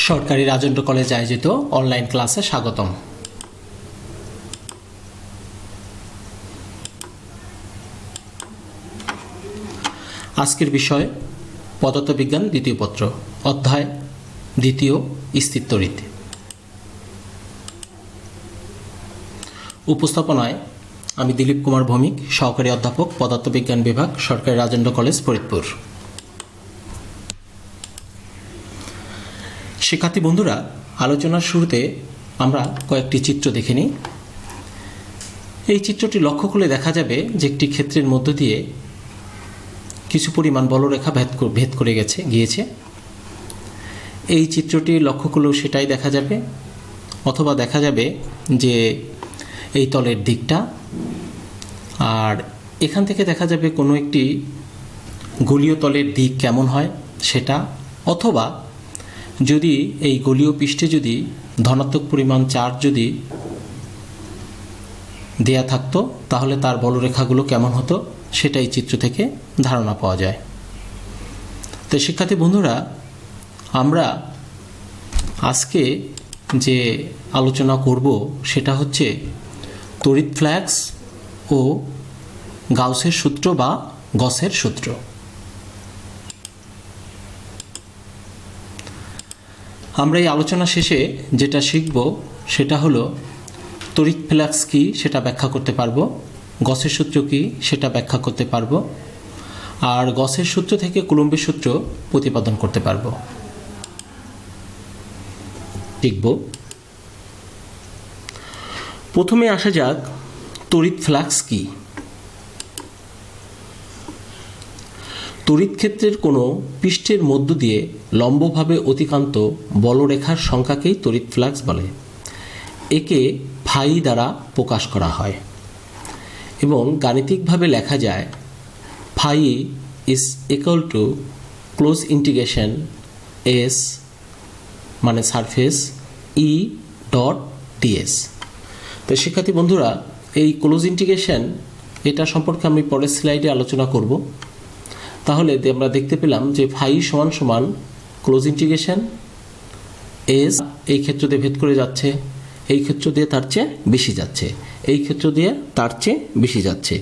সরকারি রাজেন্দ্র কলেজ আয়োজিত অনলাইন ক্লাসে স্বাগতম। আজকের বিষয় পদার্থবিজ্ঞান দ্বিতীয় পত্র, অধ্যায় দ্বিতীয়, স্থির তড়িৎ। উপস্থাপনায় আমি দিলীপ কুমার ভৌমিক, সহকারী অধ্যাপক, পদার্থবিজ্ঞান বিভাগ, সরকারি রাজেন্দ্র কলেজ, ফরিদপুর। শিক্ষার্থী বন্ধুরা, আলোচনার শুরুতে আমরা কয়েকটি চিত্র দেখে নিই। এই চিত্রটি লক্ষ্য করলে দেখা যাবে যে একটি ক্ষেত্রের মধ্য দিয়ে কিছু পরিমাণ বলরেখা ভেদ করে গিয়েছে। এই চিত্রটি লক্ষ্য করলেও সেটাই দেখা যাবে, অথবা দেখা যাবে যে এই তলের দিকটা, আর এখান থেকে দেখা যাবে কোনো একটি গোলীয় তলের দিক কেমন হয় সেটা, অথবা যদি এই গোলীয় পৃষ্ঠে যদি ধনাত্মক পরিমাণ চার্জ যদি দেয়া থাকতো তাহলে তার বলরেখাগুলো কেমন হতো সেটা এই চিত্র থেকে ধারণা পাওয়া যায়। তো শিক্ষার্থী বন্ধুরা, আমরা আজকে যে আলোচনা করব সেটা হচ্ছে তড়িৎ ফ্লাক্স ও গাউসের সূত্র বা গসের সূত্র। আমরা এই আলোচনা শেষে যেটা শিখব সেটা হলো তড়িৎ ফ্লাক্স কী সেটা ব্যাখ্যা করতে পারবো, গসের সূত্র কী সেটা ব্যাখ্যা করতে পারবো, আর গসের সূত্র থেকে কুলম্বের সূত্র প্রতিপাদন করতে পারবো। শিখব। প্রথমে আসা যাক তড়িৎ ফ্লাক্স কী। তড়িৎ ক্ষেত্রের কোনো পৃষ্ঠের মধ্য দিয়ে লম্বভাবে অতিক্রান্ত বলরেখার সংখ্যাকেই তড়িৎ ফ্লাক্স বলে। একে ফাই দ্বারা প্রকাশ করা হয় এবং গাণিতিকভাবে লেখা যায় phi is equal to close integration S মানে সারফেস ই ডট ডিএস। তো শিক্ষার্থী বন্ধুরা, এই ক্লোজ ইন্টিগ্রেশন এটা সম্পর্কে আমি পরের স্লাইডে আলোচনা করব। তাহলে আমরা দেখতে পেলাম যে ফাই সমান সমান ক্লোজ ইন্টিগ্রেশন এস, এই ক্ষেত্র দিয়ে ভেদ করে যাচ্ছে, এই ক্ষেত্র দিয়ে তার চেয়ে বেশি যাচ্ছে, এই ক্ষেত্র দিয়ে তার চেয়ে বেশি যাচ্ছে,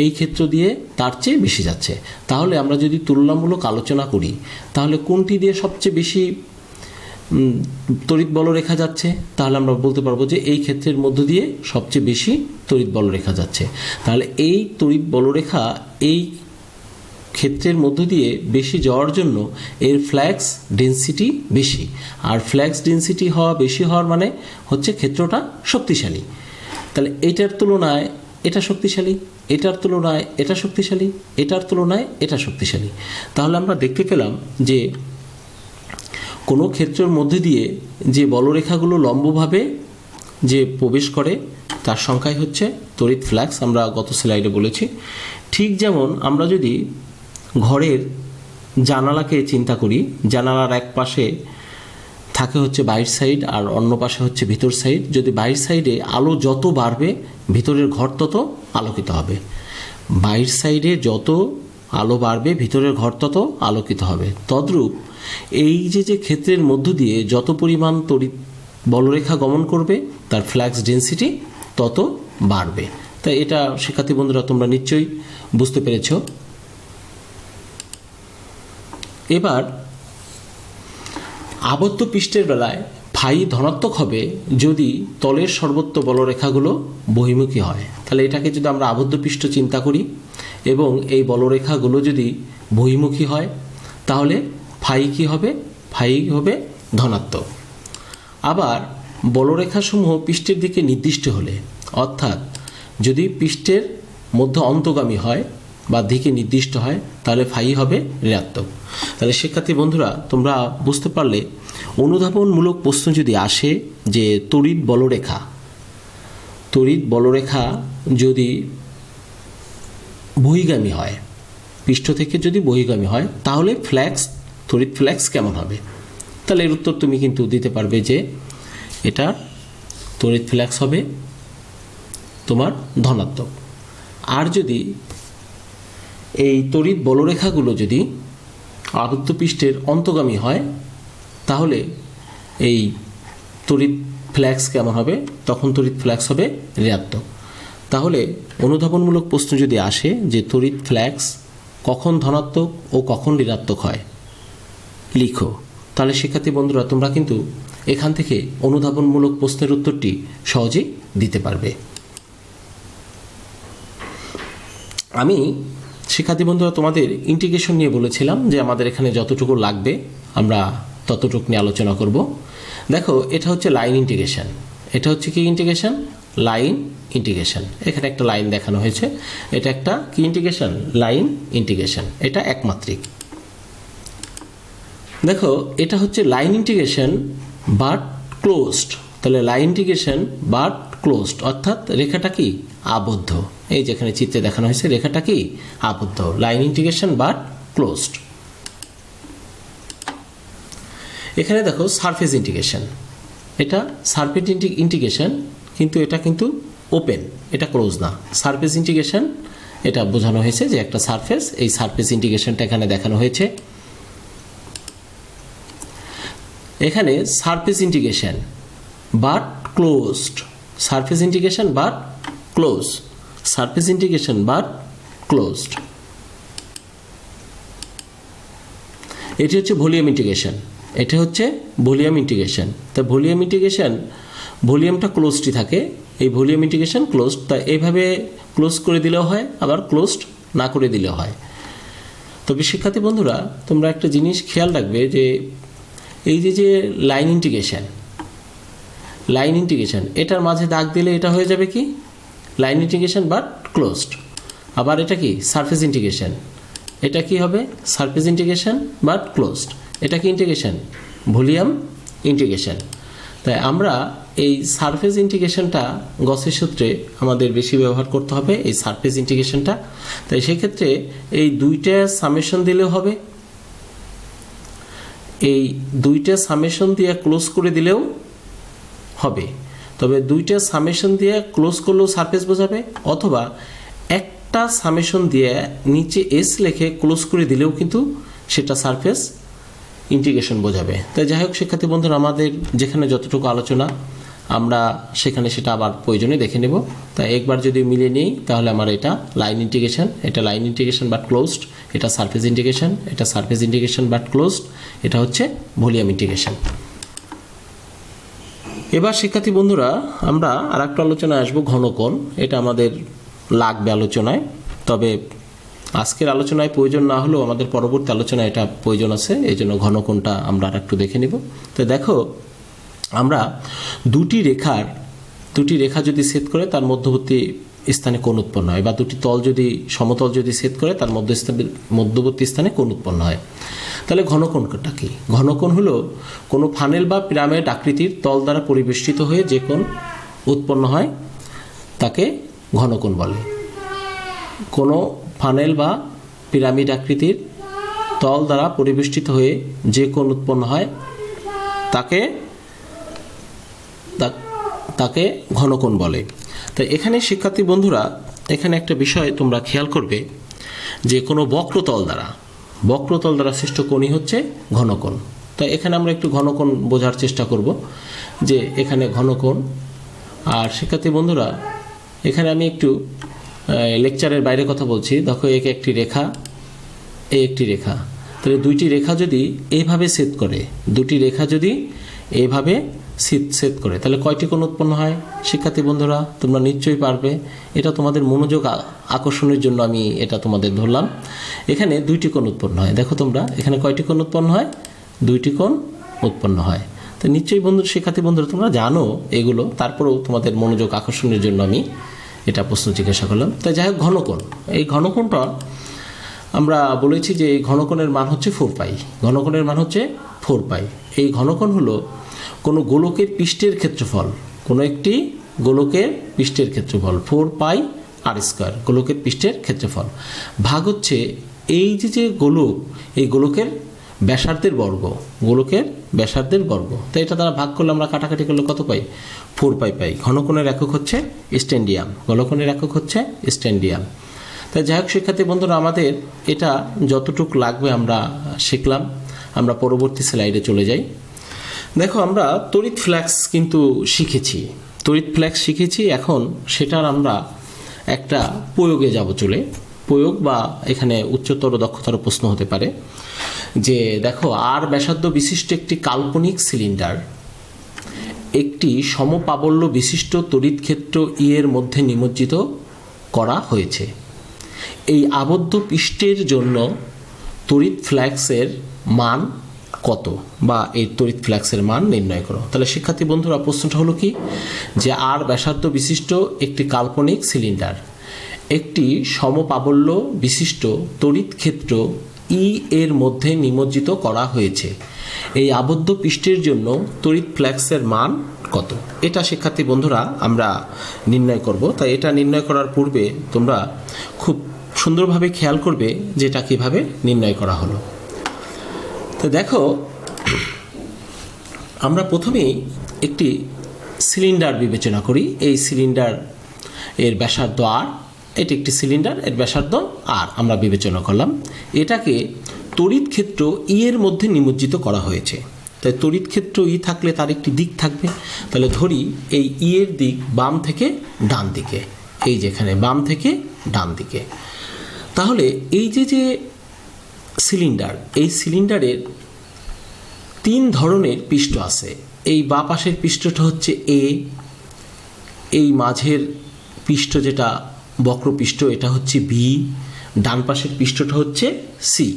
এই ক্ষেত্র দিয়ে তার চেয়ে বেশি যাচ্ছে। তাহলে আমরা যদি তুলনামূলক আলোচনা করি তাহলে কোনটি দিয়ে সবচেয়ে বেশি তড়িৎ বলরেখা যাচ্ছে, তাহলে আমরা বলতে পারবো যে এই ক্ষেত্রের মধ্য দিয়ে সবচেয়ে বেশি তড়িৎ বলরেখা যাচ্ছে। তাহলে এই তড়িৎ বলরেখা এই ক্ষেত্রের মধ্য দিয়ে বেশি যাওয়ার জন্য এর ফ্লাক্স ডেনসিটি বেশি, আর ফ্লাক্স ডেনসিটি বেশি হওয়ার মানে হচ্ছে ক্ষেত্রটা শক্তিশালী। তাহলে এটার তুলনায় এটা শক্তিশালী, এটার তুলনায় এটা শক্তিশালী, এটার তুলনায় এটা শক্তিশালী। তাহলে আমরা দেখতে পেলাম যে কোনো ক্ষেত্রের মধ্যে দিয়ে যে বলরেখাগুলো লম্বভাবে যে প্রবেশ করে তার সংখ্যাই হচ্ছে তড়িৎ ফ্লাক্স, আমরা গত স্লাইডে বলেছি। ঠিক যেমন আমরা যদি ঘরের জানালাকে চিন্তা করি, জানালার এক পাশে থাকে হচ্ছে বাইরের সাইড আর অন্য পাশে হচ্ছে ভিতর সাইড। যদি বাইরের সাইডে আলো যত বাড়বে ভিতরের ঘর তত আলোকিত হবে, বাইরের সাইডে যত আলো বাড়বে ভিতরের ঘর তত আলোকিত হবে। তদ্রূপ এই যে ক্ষেত্রের মধ্য দিয়ে যত পরিমাণ তড়িৎ বলরেখা গমন করবে তার ফ্লাক্স ডেনসিটি তত বাড়বে। তাই এটা শিক্ষার্থী বন্ধুরা তোমরা নিশ্চয়ই বুঝতে পেরেছ। এবার আবদ্ধ পৃষ্ঠের বেলায় ফাই ধনাত্মক হবে যদি তলের সর্বত্র বলরেখাগুলো বহির্মুখী হয়। তাহলে এটাকে যদি আমরা আবদ্ধ পৃষ্ঠ চিন্তা করি এবং এই বলরেখাগুলো যদি বহির্মুখী হয় তাহলে ফাই কী হবে? ফাই হবে ধনাত্মক। আবার বলরেখাসমূহ পৃষ্ঠের দিকে নির্দিষ্ট হলে, অর্থাৎ যদি পৃষ্ঠের মধ্যে অন্তগামী হয় বা দিকে নির্দিষ্ট হয় তাহলে ফাই হবে ঋণাত্মক। তাহলে শিক্ষার্থী বন্ধুরা, তোমরা বুঝতে পারলে অনুধাবনমূলক প্রশ্ন যদি আসে যে তড়িৎ বলরেখা যদি বহিগামী হয়, পৃষ্ঠ থেকে যদি বহিগামী হয় তাহলে তড়িৎ ফ্লাক্স কেমন হবে? তাহলে এর উত্তর তুমি কিন্তু দিতে পারবে যে এটা তড়িৎ ফ্লাক্স হবে তোমার ধনাত্মক। আর যদি এই তড়িৎ বলরেখাগুলো যদি আবদ্ধ পৃষ্ঠের অন্তগামী হয় তাহলে এই তড়িৎ ফ্ল্যাক্স কেমন হবে, তখন তড়িৎ ফ্ল্যাক্স হবে ঋণাত্মক। তাহলে অনুধাবনমূলক প্রশ্ন যদি আসে যে তড়িৎ ফ্ল্যাক্স কখন ধনাত্মক ও কখন ঋণাত্মক হয় লিখো, তাহলে শিক্ষার্থী বন্ধুরা তোমরা কিন্তু এখান থেকে অনুধাবনমূলক প্রশ্নের উত্তরটি সহজেই দিতে পারবে। আমি শিক্ষার্থী বন্ধুরা তোমাদের ইন্টিগ্রেশন নিয়ে বলেছিলাম যে আমাদের এখানে যতটুকু লাগবে আমরা ততটুকু নিয়ে আলোচনা করব। দেখো, এটা হচ্ছে লাইন ইন্টিগ্রেশন। এটা হচ্ছে কি ইন্টিগ্রেশন? Line integration. এখানে একটা লাইন দেখানো হয়েছে, এটা একটা কি ইন্টিগ্রেশন? Line integration. এটা একমাত্রিক। দেখো, এটা হচ্ছে লাইন ইন্টিগ্রেশন বাট ক্লোজড। তাহলে লাইন ইন্টিগ্রেশন বাট ক্লোজড অর্থাৎ রেখাটা কি? আবদ্ধ। এই যেখানে চিত্রে দেখানো হয়েছে রেখাটা কি? আবদ্ধ। Line integration but closed. এখানে দেখো সারফেস ইন্টিগ্রেশন। এটা সারফেস ইন্টিগ্রেশন, কিন্তু এটা কিন্তু ওপেন, এটা ক্লোজ না। সারফেস ইন্টিগ্রেশন এটা বোঝানো হয়েছে যে একটা সারফেস, এই সারফেস ইন্টিগ্রেশনটা এখানে দেখানো হয়েছে। এখানে surface integration but closed, surface integration but close, surface integration but closed. এটি হচ্ছে ভলিউম ইন্টিগ্রেশন। এটা হচ্ছে ভলিউম ইন্টিগ্রেশন। তা ভলিউম ইন্টিগ্রেশন, ভলিউমটা ক্লোজডই থাকে, এই ভলিউম ইন্টিগ্রেশন ক্লোজড। তা এইভাবে ক্লোজ করে দিলেও হয়, আবার ক্লোজড না করে দিলেও হয়। তবে শিক্ষার্থী বন্ধুরা তোমরা একটা জিনিস খেয়াল রাখবে যে এই যে লাইন ইন্টিগ্রেশন, লাইন ইন্টিগ্রেশন এটার মাঝে দাগ দিলে এটা হয়ে যাবে কি? Line integration but closed. আবার এটা কি? Surface integration. এটা কি হবে? Surface integration but closed. এটা কি ইন্টিগ্রেশন? Volume integration. তাই আমরা এই সারফেস ইন্টিগ্রেশনটা গসের সূত্রে আমাদের বেশি ব্যবহার করতে হবে, এই সারফেস ইন্টিগ্রেশনটা। তাই সেক্ষেত্রে এই দুইটা সামেশন দিলেও হবে, এই দুইটা সামেশন দিয়ে ক্লোজ করে দিলেও হবে। তবে দুইটা সামেশন দিয়ে ক্লোজ করলেও সারফেস বোঝাবে, অথবা একটা সামেশন দিয়ে নিচে এস লিখে ক্লোজ করে দিলেও কিন্তু সেটা সারফেস ইন্টিগ্রেশন বোঝাবে। তাই যাই হোক শিক্ষার্থী বন্ধুরা, আমাদের যেখানে যতটুকু আলোচনা আমরা সেখানে সেটা আবার প্রয়োজনে দেখে নেব। তাই একবার যদি মিলে নিই তাহলে আমার এটা লাইন ইন্টিগ্রেশন, এটা লাইন ইন্টিগ্রেশন বাট ক্লোজড, এটা সারফেস ইন্টিগ্রেশন, এটা সারফেস ইন্টিগ্রেশন বাট ক্লোজড, এটা হচ্ছে ভলিউম ইন্টিগ্রেশন। এবার শিক্ষার্থী বন্ধুরা আমরা আর একটা আলোচনায় আসবো, ঘনকোণ। এটা আমাদের লাগবে আলোচনায়, তবে আজকের আলোচনায় প্রয়োজন না হলেও আমাদের পরবর্তী আলোচনায় এটা প্রয়োজন আছে, এই জন্য ঘনকোণটা আমরা আর একটু দেখে নেব। তো দেখো, আমরা দুটি রেখা যদি ছেদ করে তার মধ্যবর্তী স্থানে কোণ উৎপন্ন হয়, বা দুটি তল যদি সমতল যদি ছেদ করে তার মধ্যবর্তী স্থানে কোণ উৎপন্ন হয়। তাহলে ঘনকোণটা কি? ঘনকোণ হলো কোনো ফানেল বা পিরামিড আকৃতির তল দ্বারা পরিবেষ্টিত হয়ে যে কোণ উৎপন্ন হয় তাকে ঘনকোণ বলে। কোনো ফানেল বা পিরামিড আকৃতির তল দ্বারা পরিবেষ্টিত হয়ে যে কোণ উৎপন্ন হয় তাকে ঘনকোণ বলে। তাই এখানে শিক্ষার্থী বন্ধুরা এখানে একটা বিষয় তোমরা খেয়াল করবে যে কোনো বক্রতল দ্বারা সৃষ্ট কোণই হচ্ছে ঘনকোণ। তাই এখানে আমরা একটু ঘনকোণ বোঝার চেষ্টা করব যে এখানে ঘনকোণ। আর শিক্ষার্থী বন্ধুরা এখানে আমি একটু লেকচারের বাইরে কথা বলছি। দেখো, একটি রেখা, একটি রেখা, তাহলে দুইটি রেখা যদি এইভাবে ছেদ করে, দুটি রেখা যদি এইভাবে ছেদ করে তাহলে কয়টি কোণ উৎপন্ন হয়? শিক্ষার্থী বন্ধুরা তোমরা নিশ্চয়ই পারবে। এটা তোমাদের মনোযোগ আকর্ষণের জন্য আমি এটা তোমাদের ধরলাম। এখানে দুইটি কোণ উৎপন্ন হয়। দেখো তোমরা এখানে কয়টি কোণ উৎপন্ন হয়? দুইটি কোণ উৎপন্ন হয়। তো নিশ্চয়ই শিক্ষার্থী বন্ধুরা তোমরা জানো এগুলো, তারপরেও তোমাদের মনোযোগ আকর্ষণের জন্য আমি এটা প্রশ্ন জিজ্ঞাসা করলাম। তাই যাই হোক, ঘনকোণ, এই ঘনকোণটা আমরা বলেছি যে এই ঘনকোণের মান হচ্ছে 4π। ঘনকোণের মান হচ্ছে 4π। এই ঘনকোণ হলো কোনো গোলকের পৃষ্ঠের ক্ষেত্রফল, কোনো একটি গোলকের পৃষ্ঠের ক্ষেত্রফল 4πr², গোলকের পৃষ্ঠের ক্ষেত্রফল ভাগ হচ্ছে এই যে গোলক, এই গোলকের ব্যাসার্ধের বর্গ, গোলকের ব্যাসার্ধের বর্গ। তো এটা দ্বারা ভাগ করলে আমরা কাটাকাটি করলে কত পাই? 4π পাই। ঘনকোণের একক হচ্ছে স্ট্যান্ডিয়াম, ঘনকোণের একক হচ্ছে স্ট্যান্ডিয়াম। তাই যাই হোক শিক্ষার্থী বন্ধুরা, আমাদের এটা যতটুকু লাগবে আমরা শিখলাম। আমরা পরবর্তী স্লাইডে চলে যাই। দেখো আমরা তড়িৎ ফ্ল্যাক্স কিন্তু শিখেছি, এখন সেটার আমরা একটা প্রয়োগে যাব চলে। প্রয়োগ বা এখানে উচ্চতর দক্ষতার প্রশ্ন হতে পারে যে দেখো আর ব্যাসার্ধ বিশিষ্ট একটি কাল্পনিক সিলিন্ডার একটি সমপ্রাবল্য বিশিষ্ট তড়িৎ ক্ষেত্র ই এর মধ্যে নিমজ্জিত করা হয়েছে। এই আবদ্ধ পৃষ্ঠের জন্য তড়িৎ ফ্ল্যাক্সের মান কত, বা এই তড়িৎ ফ্ল্যাক্সের মান নির্ণয় করো। তাহলে শিক্ষার্থী বন্ধুরা প্রশ্নটা হলো কি, যে আর ব্যাসার্ধ বিশিষ্ট একটি কাল্পনিক সিলিন্ডার একটি সমপ্রাবল্য বিশিষ্ট তড়িৎ ক্ষেত্র ই এর মধ্যে নিমজ্জিত করা হয়েছে। এই আবদ্ধ পৃষ্ঠের জন্য তড়িৎ ফ্ল্যাক্সের মান কত, এটা শিক্ষার্থী বন্ধুরা আমরা নির্ণয় করব। তাই এটা নির্ণয় করার পূর্বে তোমরা খুব সুন্দরভাবে খেয়াল করবে যে এটা কীভাবে নির্ণয় করা হলো। তো দেখো আমরা প্রথমেই একটি সিলিন্ডার বিবেচনা করি। এই সিলিন্ডার এর ব্যাসার্ধ আর, এটি একটি সিলিন্ডার, এর ব্যাসার্ধ আর আমরা বিবেচনা করলাম। এটাকে তড়িৎ ক্ষেত্র ই এর মধ্যে নিমজ্জিত করা হয়েছে। তাই তড়িৎ ক্ষেত্র ই থাকলে তার একটি দিক থাকবে। তাহলে ধরি এই ই এর দিক বাম থেকে ডান দিকে, এই যেখানে বাম থেকে ডান দিকে। তাহলে এই যে সিলিন্ডার, এই সিলিন্ডারের তিন ধরনের পৃষ্ঠ আছে। এই বাঁ পাশের পৃষ্ঠটা হচ্ছে এ, এই মাঝের পৃষ্ঠ যেটা বক্রপৃষ্ঠ এটা হচ্ছে বি, ডান পাশের পৃষ্ঠটা হচ্ছে সি।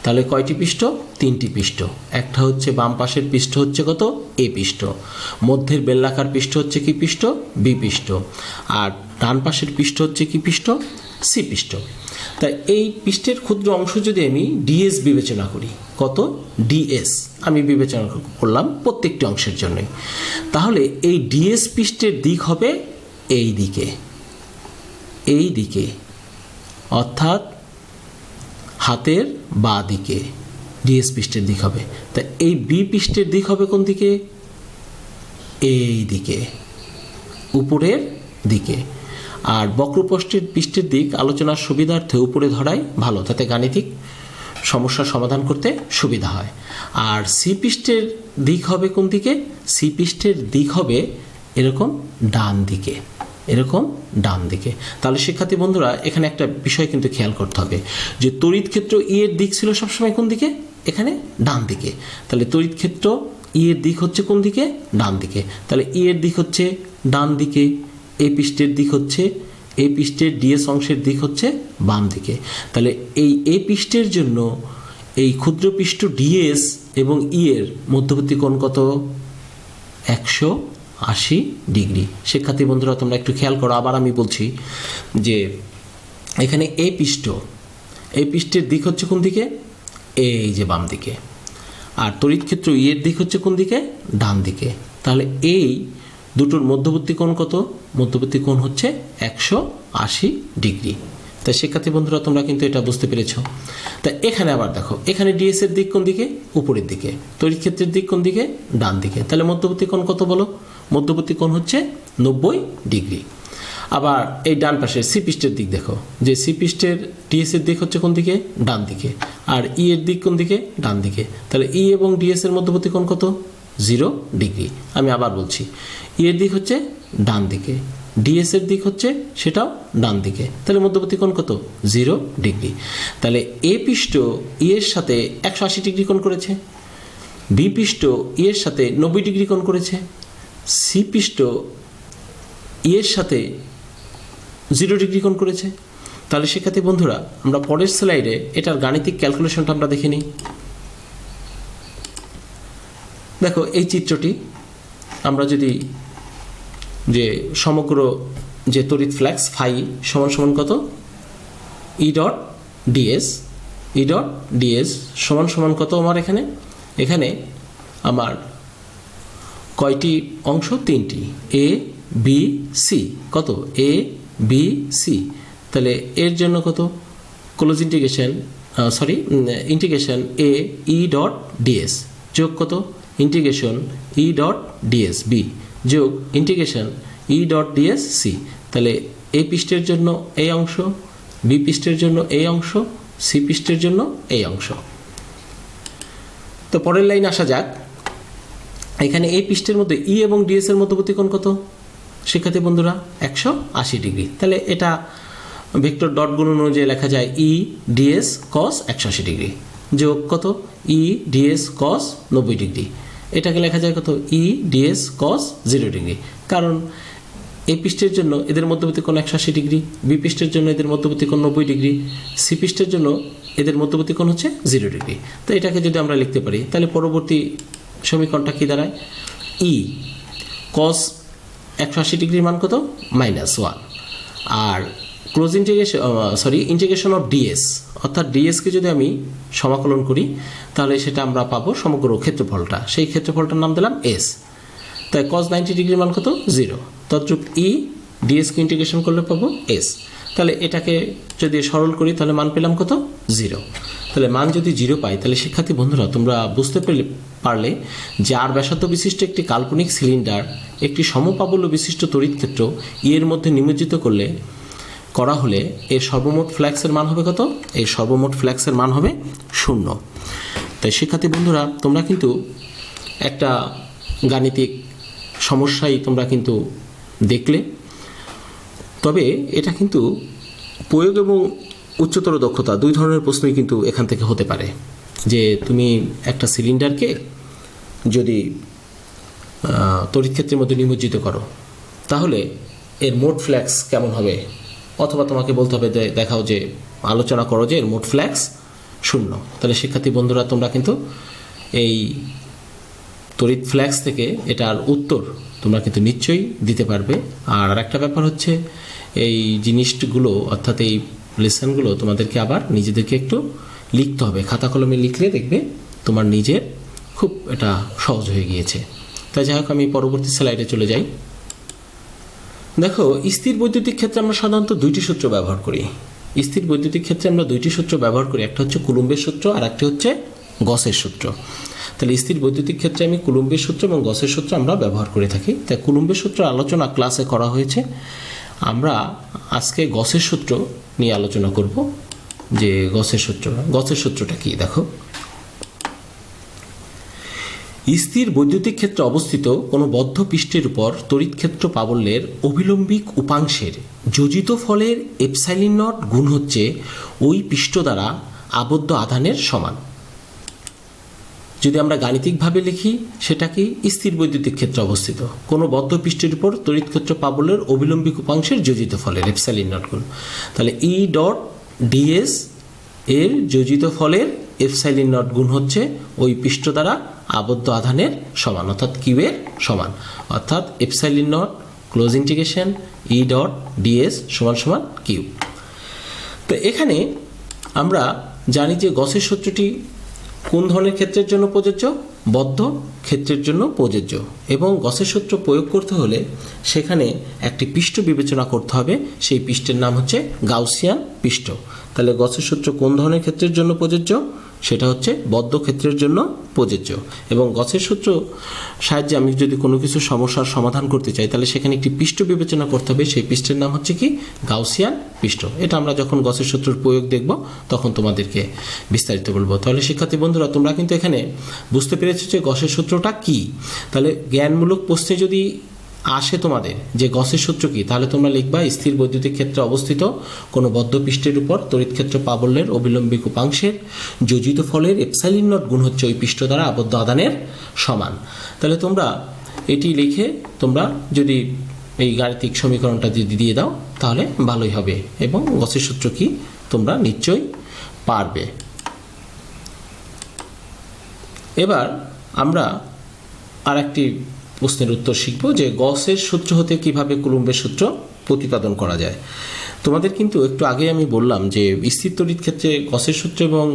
তাহলে কয়টি পৃষ্ঠ? তিনটি পৃষ্ঠ। একটা হচ্ছে বাম পাশের পৃষ্ঠ হচ্ছে কত? এ পৃষ্ঠ। মধ্যের বেল্লাকার পৃষ্ঠ হচ্ছে কি পৃষ্ঠ? বি পৃষ্ঠ। আর ডান পাশের পৃষ্ঠ হচ্ছে কি পৃষ্ঠ? সি পৃষ্ঠ। তাই এই পৃষ্ঠের ক্ষুদ্র অংশ যদি আমি ডিএস বিবেচনা করি, কত? ডিএস আমি বিবেচনা করলাম প্রত্যেকটি অংশের জন্যই। তাহলে এই ডিএস পৃষ্ঠের দিক হবে এই দিকে, এই দিকে, অর্থাৎ হাতের বাঁ দিকে ডিএস পৃষ্ঠের দিক হবে। তা এই বি পৃষ্ঠের দিক হবে কোন দিকে? এই দিকে, উপরের দিকে। আর বক্রপৃষ্ঠের পৃষ্ঠের দিক আলোচনার সুবিধার্থে উপরে ধরাই ভালো, তাতে গাণিতিক সমস্যার সমাধান করতে সুবিধা হয়। আর সি পৃষ্ঠের দিক হবে কোন দিকে? সি পৃষ্ঠের দিক হবে এরকম ডান দিকে, এরকম ডান দিকে। তাহলে শিক্ষার্থী বন্ধুরা এখানে একটা বিষয় কিন্তু খেয়াল করতে হবে যে তড়িৎ ক্ষেত্র ই এর দিক ছিল সবসময় কোন দিকে? এখানে ডান দিকে। তাহলে তড়িৎ ক্ষেত্র ই এর দিক হচ্ছে কোন দিকে? ডান দিকে। তাহলে ই এর দিক হচ্ছে ডান দিকে, এই পৃষ্ঠের দিক হচ্ছে, এই পৃষ্ঠের ডিএস অংশের দিক হচ্ছে বাম দিকে। তাহলে এই এ পৃষ্ঠের জন্য এই ক্ষুদ্র পৃষ্ঠ ডিএস এবং ই এর মধ্যবর্তী কোণ কত? 180 ডিগ্রি। শিক্ষার্থী বন্ধুরা তোমরা একটু খেয়াল করো, আবার আমি বলছি যে এখানে এই পৃষ্ঠের দিক হচ্ছে কোন দিকে? এই যে বাম দিকে। আর তড়িৎ ক্ষেত্র ই এর দিক হচ্ছে কোন দিকে? ডান দিকে। তাহলে এই দুটোর মধ্যবর্তী কোণ কত? মধ্যবর্তী কোণ হচ্ছে 180 ডিগ্রি। তাই শিক্ষার্থী বন্ধুরা তোমরা কিন্তু এটা বুঝতে পেরেছ। তাই এখানে আবার দেখো, এখানে ডিএস এর দিক কোন দিকে? উপরের দিকে। তড়িৎ ক্ষেত্রের দিক কোন দিকে? ডান দিকে। তাহলে মধ্যবর্তী কোণ কত বলো? মধ্যবর্তী কোণ হচ্ছে 90 ডিগ্রি। আবার এই ডান পাশের সি পৃষ্ঠের দিক দেখো, যে সি পৃষ্ঠের ডিএস এর দিক হচ্ছে কোন দিকে? ডান দিকে। আর ই এর দিক কোন দিকে? ডান দিকে। তাহলে ই এবং ডিএস এর মধ্যবর্তী কোণ কত? 0 ডিগ্রি। আমি আবার বলছি, ই এর দিক হচ্ছে ডান দিকে, ডিএস এর দিক হচ্ছে সেটাও ডান দিকে। তাহলে মধ্যবর্তী কোণ কত? 0 ডিগ্রি। তাহলে এ পৃষ্ঠ ই এর সাথে 180 ডিগ্রি কোণ করেছে, বি পৃষ্ঠ ই এর সাথে 90 ডিগ্রি কোণ করেছে, সি পৃষ্ঠ ই এর সাথে 0 ডিগ্রি কোণ করেছে। তাহলে শিক্ষার্থী বন্ধুরা আমরা পরের স্লাইডে এটার গাণিতিক ক্যালকুলেশনটা আমরা দেখে নিই। দেখো এই চিত্রটি আমরা যদি যে সমগ্র যে তড়িৎ ফ্ল্যাক্স ফাই সমান সমান কত? ই ডট ডিএস সমান সমান কত আমার এখানে আমার কয়টি অংশ? তিনটি, এ বি সি। কত? A B C. তাহলে এর জন্য কত? Close integration A E dot DS যোগ কত? Integration E dot DS B যোগ integration E dot DS C. তাহলে এ পৃষ্ঠের জন্য এই অংশ, বি পৃষ্ঠের জন্য এই অংশ, সি পৃষ্ঠের জন্য এই অংশ। তো পরের লাইন আসা যাক। এখানে এই পৃষ্ঠের মধ্যে ই এবং ডিএস এর মধ্যবর্তী কোণ কত শিক্ষার্থী বন্ধুরা? 180 ডিগ্রি। তাহলে এটা ভেক্টর ডট গুণন অনুযায়ী লেখা যায় ই ডিএস কস 180 ডিগ্রি যোগ কত ই ডিএস কস 90 ডিগ্রি। এটাকে লেখা যায় কত ই ডিএস কস 0 ডিগ্রি, কারণ এই পৃষ্ঠের জন্য এদের মধ্যবর্তী কোণ 180 ডিগ্রি, বি পৃষ্ঠের জন্য এদের মধ্যবর্তী কোণ 90 ডিগ্রি, সি পৃষ্ঠের জন্য এদের মধ্যবর্তী কোণ হচ্ছে 0 ডিগ্রি। তো এটাকে যদি আমরা লিখতে পারি তাহলে পরবর্তী সমীকরণটা কি দাঁড়ায়? ই কস 180 ডিগ্রির মান কত? -1। আর close integration integration of DS, অর্থাৎ ডিএসকে যদি আমি সমাকলন করি তাহলে সেটা আমরা পাবো সমগ্র ক্ষেত্রফলটা, সেই ক্ষেত্রফলটার নাম দিলাম এস। তাই কস 90 ডিগ্রির মান কত? 0। তদ্রূপ ই ডিএসকে ইন্টিগ্রেশন করলে পাবো এস। তাহলে এটাকে যদি সরল করি তাহলে মান পেলাম কত? 0। তাহলে মান যদি 0 পাই তাহলে শিক্ষার্থী বন্ধুরা তোমরা বুঝতে পারলে যে আর ব্যাসার্ধ বিশিষ্ট একটি কাল্পনিক সিলিন্ডার একটি সমপ্রাবল্য বিশিষ্ট তড়িৎ ক্ষেত্র এর মধ্যে নিমজ্জিত করা হলে এর সর্বমোট ফ্ল্যাক্সের মান হবে কত? এর সর্বমোট ফ্ল্যাক্সের মান হবে 0। তাই শিক্ষার্থী বন্ধুরা তোমরা কিন্তু একটা গাণিতিক সমস্যাই তোমরা কিন্তু দেখলে, তবে এটা কিন্তু প্রয়োগ এবং উচ্চতর দক্ষতা দুই ধরনের প্রশ্নই কিন্তু এখান থেকে হতে পারে। যে তুমি একটা সিলিন্ডারকে যদি তড়িৎ ক্ষেত্রের মধ্যে নিমজ্জিত করো তাহলে এর মোট ফ্ল্যাক্স কেমন হবে, অথবা তোমাকে বলতে হবে যে দেখাও যে আলোচনা করো যে এর মোট ফ্ল্যাক্স 0। তাহলে শিক্ষার্থী বন্ধুরা তোমরা কিন্তু এই তড়িৎ ফ্ল্যাক্স থেকে এটার উত্তর তোমরা কিন্তু নিশ্চয়ই দিতে পারবে। আর একটা ব্যাপার হচ্ছে এই জিনিসগুলো অর্থাৎ এই লেসনগুলো তোমাদেরকে আবার নিজেদেরকে একটু লিখতে হবে, খাতা কলমে লিখলে দেখবে তোমার নিজের খুব এটা সহজ হয়ে গিয়েছে। তাই যাই হোক আমি পরবর্তী স্লাইডে চলে যাই। দেখো স্থির বৈদ্যুতিক ক্ষেত্রে আমরা সাধারণত দুইটি সূত্র ব্যবহার করি। স্থির বৈদ্যুতিক ক্ষেত্রে আমরা দুইটি সূত্র ব্যবহার করি, একটা হচ্ছে কুলম্বের সূত্র আর একটি হচ্ছে গসের সূত্র। তাহলে স্থির বৈদ্যুতিক ক্ষেত্রে আমি কুলম্বের সূত্র এবং গসের সূত্র আমরা ব্যবহার করে থাকি। তাই কুলম্বের সূত্র আলোচনা ক্লাসে করা হয়েছে, আমরা আজকে গসের সূত্র নিয়ে আলোচনা করব। যে গসের সূত্রটা কি দেখো, স্থির বৈদ্যুতিক ক্ষেত্রে অবস্থিত কোনো বদ্ধ পৃষ্ঠের উপর তড়িৎ ক্ষেত্র প্রাবল্যের অভিলম্বিক উপাংশের যোজিত ফলের এপসাইলন নট গুণ হচ্ছে ওই পৃষ্ঠ দ্বারা আবদ্ধ আধানের সমান। যদি আমরা গাণিতিকভাবে লিখি সেটা কি? স্থির বৈদ্যুতিক ক্ষেত্রে অবস্থিত কোনো বদ্ধ পৃষ্ঠের উপর তড়িৎ ক্ষেত্র প্রাবল্যের অভিলম্বিক উপাংশের যোজিত ফলের এপসাইলন নট গুণ। তাহলে ই ডট ডিএস এর যোজিত ফলের এপসাইলন নট গুণ হচ্ছে ওই পৃষ্ঠ দ্বারা আবদ্ধ আধানের সমান, অর্থাৎ কিউ এর সমান, অর্থাৎ epsilon naught close integration E dot DS সমান সমান কিউ। তো এখানে আমরা জানি যে গসের সূত্রটি কোন ধরনের ক্ষেত্রের জন্য প্রযোজ্য? বদ্ধ ক্ষেত্রের জন্য প্রযোজ্য। এবং গসের সূত্র প্রয়োগ করতে হলে সেখানে একটি পৃষ্ঠ বিবেচনা করতে হবে, সেই পৃষ্ঠের নাম হচ্ছে গাউসিয়ান পৃষ্ঠ। তাহলে গসের সূত্র কোন ধরনের ক্ষেত্রের জন্য প্রযোজ্য? সেটা হচ্ছে বদ্ধ ক্ষেত্রের জন্য প্রযোজ্য। এবং গসের সূত্র সাহায্যে আমি যদি কোনো কিছু সমস্যার সমাধান করতে চাই তাহলে সেখানে একটি পৃষ্ঠ বিবেচনা করতে হবে, সেই পৃষ্ঠের নাম হচ্ছে কি? গাউসিয়ান পৃষ্ঠ। এটা আমরা যখন গসের সূত্রের প্রয়োগ দেখব তখন তোমাদেরকে বিস্তারিত বলবো। তাহলে শিক্ষার্থী বন্ধুরা তোমরা কিন্তু এখানে বুঝতে পেরেছো যে গসের সূত্রটা কি। তাহলে জ্ঞানমূলক প্রশ্নে যদি আসে তোমাদের যে গসের সূত্র কি, তাহলে তোমরা লিখবা স্থির বৈদ্যুতিক ক্ষেত্রে অবস্থিত কোনো বদ্ধ পৃষ্ঠের উপর তড়িৎ ক্ষেত্র প্রাবল্যের অবিলম্বিক উপাংশের যোজিত ফলের এপসাইলন নট গুণ হচ্ছে ওই পৃষ্ঠ দ্বারা আবদ্ধ আধানের সমান। তাহলে তোমরা এটি লিখে তোমরা যদি এই গাণিতিক সমীকরণটা যদি দিয়ে দাও তাহলে ভালোই হবে এবং গসের সূত্র কি তোমরা নিশ্চয়ই পারবে। এবার আমরা আর একটি প্রশ্নের উত্তর শিখব যে গসের সূত্র হতে কিভাবে কুলম্বের সূত্র প্রতিপাদন করা যায়। তোমাদের কিন্তু একটু আগে আমি বললাম যে স্থির তড়িৎ ক্ষেত্রে গসের সূত্র এবং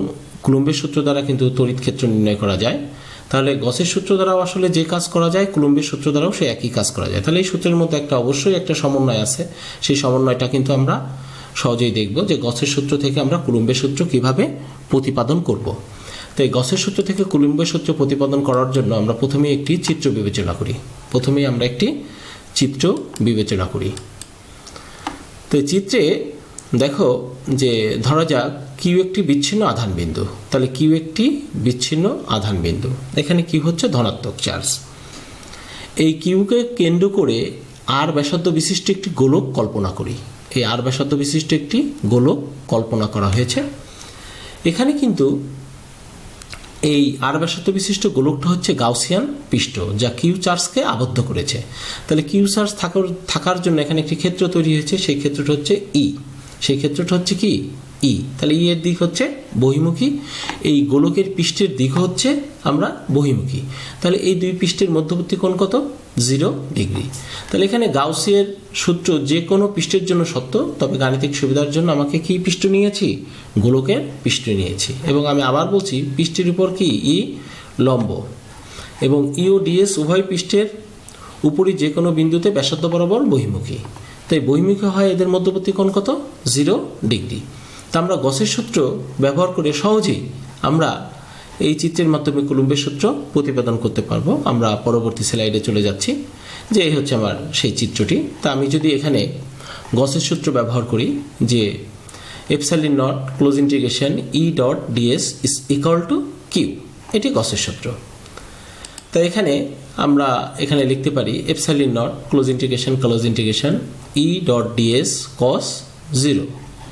কুলম্বের সূত্র দ্বারা কিন্তু তড়িৎ ক্ষেত্র নির্ণয় করা যায়। তাহলে গসের সূত্র দ্বারাও আসলে যে কাজ করা যায় কুলম্বের সূত্র দ্বারাও সে একই কাজ করা যায়। তাহলে এই সূত্রের মধ্যে অবশ্যই একটা সমন্বয় আছে, সেই সমন্বয়টা কিন্তু আমরা সহজেই দেখব যে গসের সূত্র থেকে আমরা কুলম্বের সূত্র কিভাবে প্রতিপাদন করব। তাই গসের সূত্র থেকে কুলম্বের সূত্র প্রতিপাদন করার জন্য আমরা প্রথমে একটি চিত্র বিবেচনা করি। তো চিত্রে দেখো যে ধরা যাক কিউ একটি বিচ্ছিন্ন আধান বিন্দু। তাহলে কিউ একটি বিচ্ছিন্ন আধান বিন্দু, এখানে কিউ হচ্ছে ধনাত্মক চার্জ। এই কিউকে কেন্দ্র করে আর ব্যাসার্ধ বিশিষ্ট একটি গোলক কল্পনা করি। এই আর ব্যাসার্ধ বিশিষ্ট একটি গোলক কল্পনা করা হয়েছে। এখানে কিন্তু এই আর ব্যাসার্ধ বিশিষ্ট গোলকটা হচ্ছে গাউসিয়ান পিষ্ট, যা কিউ চার্জকে আবদ্ধ করেছে। তাহলে কিউ চার্জ থাকার জন্য এখানে একটি ক্ষেত্র তৈরি হয়েছে, সেই ক্ষেত্রটা হচ্ছে ই। সেই ক্ষেত্রটা হচ্ছে কি ই। তাহলে ই এর দিক হচ্ছে বহিমুখী, এই গোলকের পৃষ্ঠের দিক হচ্ছে আমরা বহিমুখী। তাহলে এই দুই পৃষ্ঠের মধ্যবর্তী কোণ কত? 0 ডিগ্রি। তাহলে এখানে গাউসের সূত্র যে কোনো পৃষ্ঠের জন্য সত্য, তবে গাণিতিক সুবিধার জন্য আমাকে কি পৃষ্ঠ নিয়েছি? গোলকের পৃষ্ঠ নিয়েছি। এবং আমি আবার বলছি, পৃষ্ঠের উপর কি ই লম্ব, এবং ই ও ডিএস উভয় পৃষ্ঠের উপরই যে কোনো বিন্দুতে ব্যাসার্ধ বরাবর বহিমুখী। তাই বহিমুখী হয় এদের মধ্যবর্তী কোণ কত? 0 ডিগ্রি। তা আমরা গসের সূত্র ব্যবহার করে সহজেই আমরা এই চিত্রের মাধ্যমে কুলম্বের সূত্র প্রতিপাদন করতে পারবো। আমরা পরবর্তী স্লাইডে চলে যাচ্ছি, যে এই হচ্ছে আমার সেই চিত্রটি। তা আমি যদি এখানে গসের সূত্র ব্যবহার করি যে epsilon naught close integration E dot DS is equal to Q, এটি গসের সূত্র। তাই এখানে আমরা লিখতে পারি epsilon naught close integration E dot DS cos 0,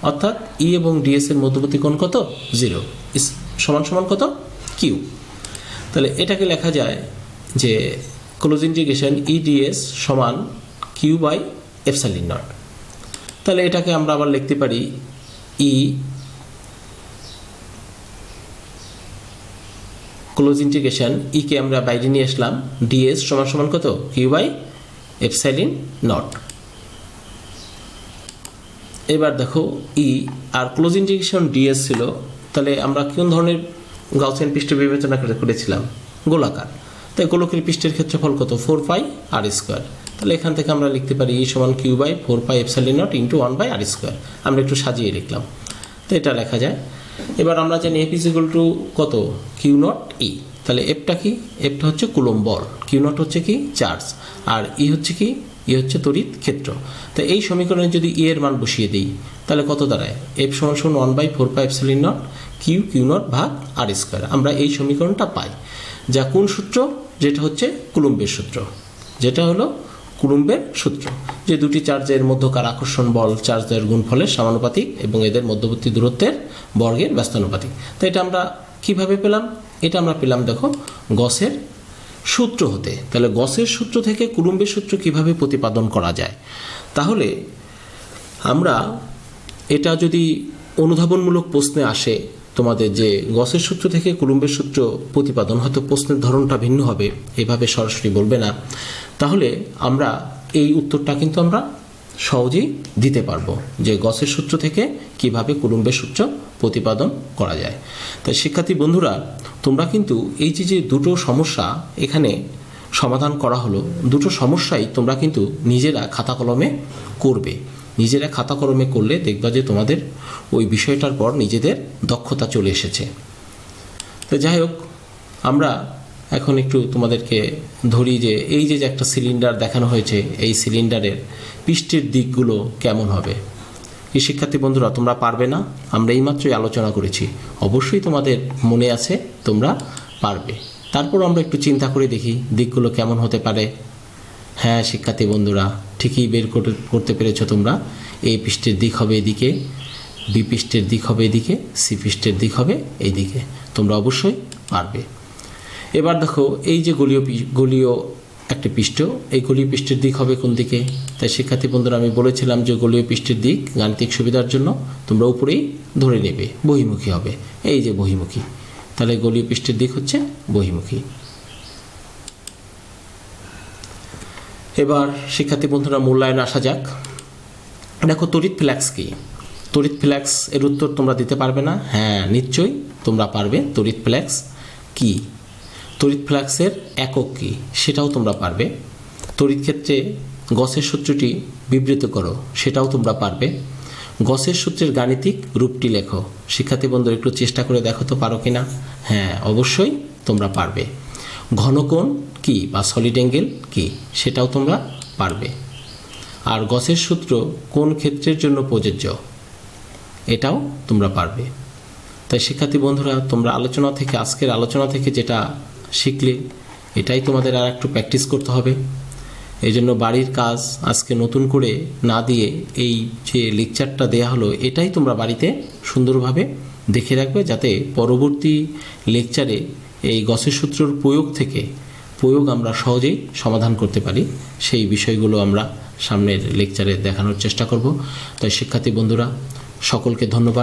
অর্থাৎ ই এবং ডিএস এর মধ্যবর্তী কোণ কত? 0 সমান সমান কত? কিউ। তাহলে এটাকে লেখা যায় যে ক্লোজ ইন্টিগ্রেশন ই ডিএস সমান কিউ বাই এপসাইলন নট। তাহলে এটাকে আমরা আবার লিখতে পারি ই ক্লোজ ইন্টিগ্রেশন ই কে আমরা বাইরে নিয়ে আসলাম, ডিএস সমান সমান কত? Q by epsilon naught. এবার দেখো ই আর ক্লোজ ইন্টিগ্রেশন ডিএস ছিল, তাহলে আমরা কোন ধরনের গাউসিয়ান পৃষ্ঠ বিবেচনা করেছিলাম? গোলাকার। তাই গোলকের পৃষ্ঠের ক্ষেত্রফল কত? 4 পাই আর স্কোয়ার। তাহলে এখান থেকে আমরা লিখতে পারি ই সমান Q by 4 pi epsilon naught into 1 by R square. আমরা একটু সাজিয়ে লিখলাম, তো এটা লেখা যায়। এবার আমরা জানি এফ ইজ ইকুয়াল টু কত? কিউ নট ই। তাহলে এফটা কি? এফটা হচ্ছে কুলম্ব বল, কিউ নট হচ্ছে কি? চার্জ, আর ই হচ্ছে কি? ই হচ্ছে তড়িৎ ক্ষেত্র। তো এই সমীকরণে যদি ই এর মান বসিয়ে দিই, তাহলে কত দাঁড়ায়? এফ সমান সমান 1 by 4 pi epsilon naught Q naught ভাগ আর স্কোয়ার। আমরা এই সমীকরণটা পাই, যা কোন সূত্র? যেটা হচ্ছে কুলম্বের সূত্র, যেটা হলো কুলম্বের সূত্র, যে দুটি চার্জের মধ্যকার আকর্ষণ বল চার্জের গুণফলের সমানুপাতিক এবং এদের মধ্যবর্তী দূরত্বের বর্গের ব্যস্তানুপাতিক। তো এটা আমরা কিভাবে পেলাম? এটা আমরা পেলাম দেখো গসের সূত্র হতে। তাহলে গসের সূত্র থেকে কুলম্বের সূত্র কিভাবে প্রতিপাদন করা যায়? তাহলে আমরা এটা যদি অনুধাবনমূলক প্রশ্নে আসে তোমাদের, যে গসের সূত্র থেকে কুলম্বের সূত্র প্রতিপাদন, হয়তো প্রশ্নের ধরনটা ভিন্ন হবে, এভাবে সরাসরি বলবে না, তাহলে আমরা এই উত্তরটা কিন্তু আমরা সহজেই দিতে পারবো, যে গসের সূত্র থেকে কিভাবে কুলম্বের সূত্র প্রতিপাদন করা যায়। তাই শিক্ষার্থী বন্ধুরা, তোমরা কিন্তু এই যে দুটো সমস্যা এখানে সমাধান করা হলো, দুটো সমস্যাই তোমরা কিন্তু নিজেরা খাতা কলমে করবে। নিজেরা খাতা কলমে করলে দেখবা যে তোমাদের ওই বিষয়টার পর নিজেদের দক্ষতা চলে এসেছে। তো যাই হোক, আমরা এখন একটু তোমাদেরকে ধরি যে এই যে একটা সিলিন্ডার দেখানো হয়েছে, এই সিলিন্ডারের পৃষ্ঠের দিকগুলো কেমন হবে। এই শিক্ষার্থী বন্ধুরা, তোমরা পারবে না? আমরা এইমাত্রই আলোচনা করেছি, অবশ্যই তোমাদের মনে আছে, তোমরা পারবে। তারপর আমরা একটু চিন্তা করে দেখি দিকগুলো কেমন হতে পারে। হ্যাঁ শিক্ষার্থী বন্ধুরা, ঠিকই বের করতে পেরেছো তোমরা। এই পৃষ্ঠের দিক হবে এদিকে, বি পৃষ্ঠের দিক হবে এদিকে, সি পৃষ্ঠের দিক হবে এইদিকে। তোমরা অবশ্যই পারবে। এবার দেখো এই যে গলীয় একটা পৃষ্ঠ, এই গলীয় পৃষ্ঠের দিক হবে কোন দিকে? তাই শিক্ষার্থী বন্ধুরা, আমি বলেছিলাম যে গলীয় পৃষ্ঠের দিক গাণিতিক সুবিধার জন্য তোমরা উপরেই ধরে নেবে, বহিমুখী হবে। এই যে বহিমুখী, তাহলে গলীয় পৃষ্ঠের দিক হচ্ছে বহিমুখী। এবার শিক্ষার্থী বন্ধুরা মূল্যায়নে আসা যাক। দেখো তড়িৎ ফ্ল্যাক্স কি? তড়িৎ ফ্ল্যাক্স এর উত্তর তোমরা দিতে পারবে না? হ্যাঁ নিশ্চয়ই তোমরা পারবে। তড়িৎ ফ্ল্যাক্স কি? তড়িৎ ফ্ল্যাক্সের একক কি সেটাও তোমরা পারবে। তড়িৎ ক্ষেত্রে গসের সূত্রটি বিবৃত করো, সেটাও তোমরা পারবে। গসের সূত্রের গাণিতিক রূপটি লেখো। শিক্ষার্থী বন্ধু একটু চেষ্টা করে দেখো তো পারো কিনা। হ্যাঁ অবশ্যই তোমরা পারবে। ঘনকোণ কি বা সলিড অ্যাঙ্গেল কি সেটাও তোমরা পারবে। আর গসের সূত্র কোন ক্ষেত্রের জন্য প্রযোজ্য এটাও তোমরা পারবে। তাই শিক্ষার্থী বন্ধুরা, তোমরা আজকের আলোচনা থেকে যেটা শিখলে এটাই তোমাদের আর একটু প্র্যাকটিস করতে হবে। এই জন্য বাড়ির কাজ আজকে নতুন করে না দিয়ে এই যে লেকচারটা দেয়া হলো এটাই তোমরা বাড়িতে সুন্দরভাবে দেখে রাখবে, যাতে পরবর্তী লেকচারে এই গসের সূত্রর প্রয়োগ আমরা সহজেই সমাধান করতে পারি। সেই বিষয়গুলো আমরা সামনের লেকচারে দেখানোর চেষ্টা করব। তাই শিক্ষার্থী বন্ধুরা সকলকে ধন্যবাদ।